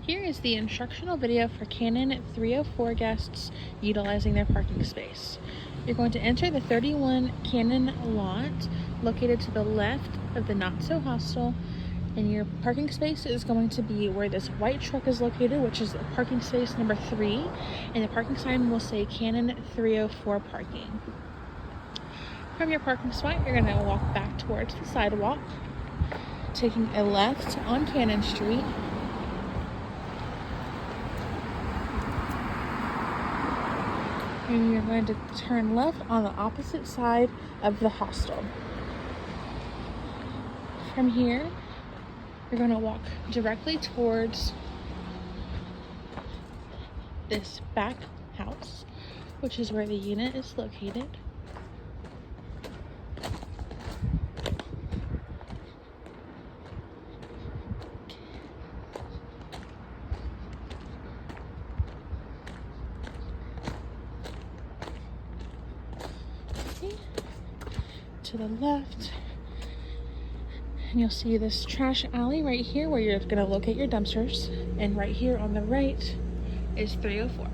Here is the instructional video for Canon 304 guests utilizing their parking space. You're going to enter the 31 Canon lot located to the left of the Not So Hostel, and your parking space is going to be where this white truck is located, which is parking space number 3, and the parking sign will say Canon 304 parking. From your parking spot, you're going to walk back towards the sidewalk, taking a left on Cannon Street. And you're going to turn left on the opposite side of the hostel. From here, you're going to walk directly towards this back house, which is where the unit is located. To the left, and you'll see this trash alley right here where you're going to locate your dumpsters, and right here on the right is 304.